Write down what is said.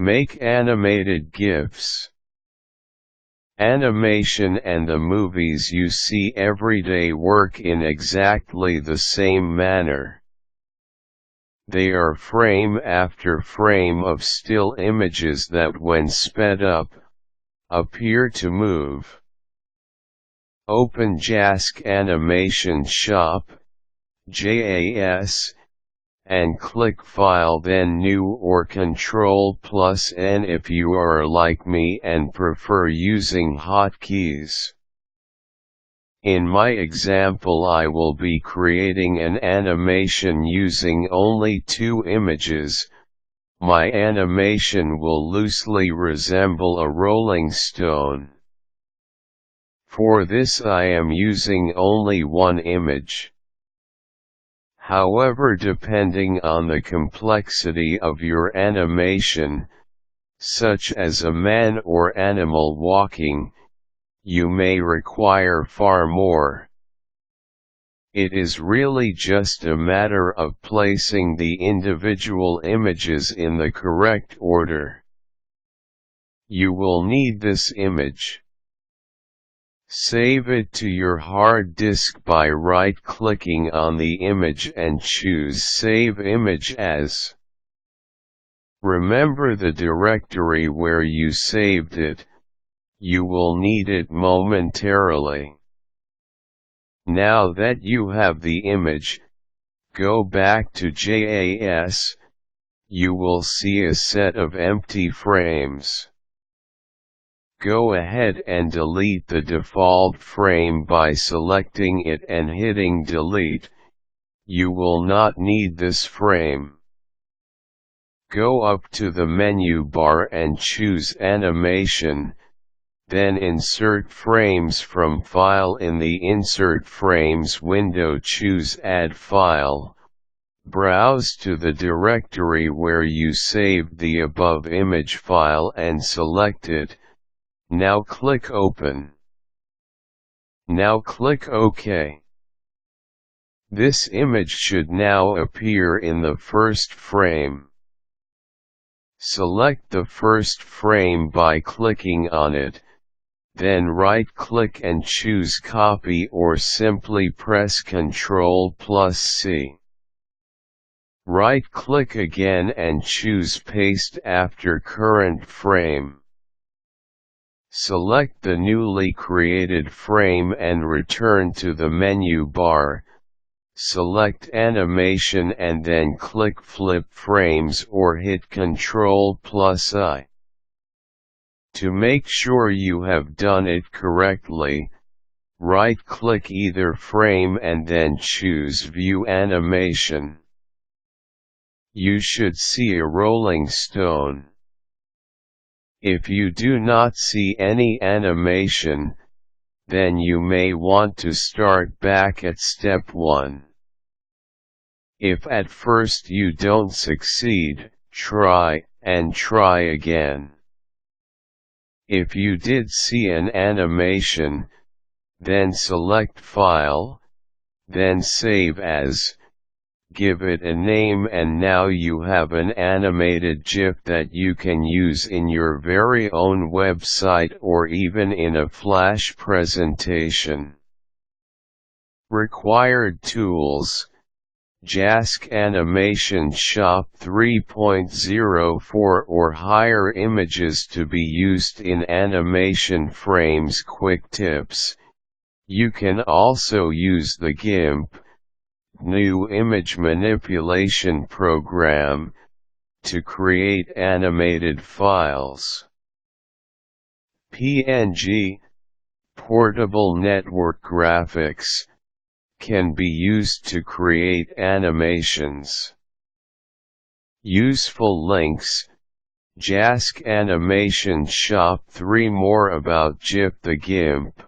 Make animated gifs. Animation and the movies you see every day work in exactly the same manner. They are frame after frame of still images that when sped up, appear to move. Open Jasc Animation Shop, JAS, and click File, then New or Ctrl+N if you are like me and prefer using hotkeys. In my example, I will be creating an animation using only 2 images. My animation will loosely resemble a rolling stone. For this I am using only 1 image. However, depending on the complexity of your animation, such as a man or animal walking, you may require far more. It is really just a matter of placing the individual images in the correct order. You will need this image. Save it to your hard disk by right-clicking on the image and choose Save Image As. Remember the directory where you saved it. You will need it momentarily. Now that you have the image, go back to JAS. You will see a set of empty frames. Go ahead and delete the default frame by selecting it and hitting delete. You will not need this frame. Go up to the menu bar and choose Animation, then Insert Frames from File. In the Insert Frames window, choose Add File. Browse to the directory where you saved the above image file and select it. Now click Open. Now click OK. This image should now appear in the first frame. Select the first frame by clicking on it, then right-click and choose Copy, or simply press Ctrl+C. Right-click again and choose Paste after current frame. Select the newly created frame and return to the menu bar. Select Animation and then click Flip Frames or hit Ctrl+I. To make sure you have done it correctly, right-click either frame and then choose View Animation. You should see a rolling stone. If you do not see any animation, then you may want to start back at step 1. If at first you don't succeed, try again. If you did see an animation, then select File, then Save As. Give it a name, and now you have an animated GIF that you can use in your very own website or even in a flash presentation. Required tools: Jasc Animation Shop 3.04 or higher images to be used in animation frames. Quick tips: you can also use the GIMP, New Image Manipulation Program, to create animated files. PNG, Portable Network Graphics, can be used to create animations. Useful links: Jasc Animation Shop 3. More about GIF, the GIMP.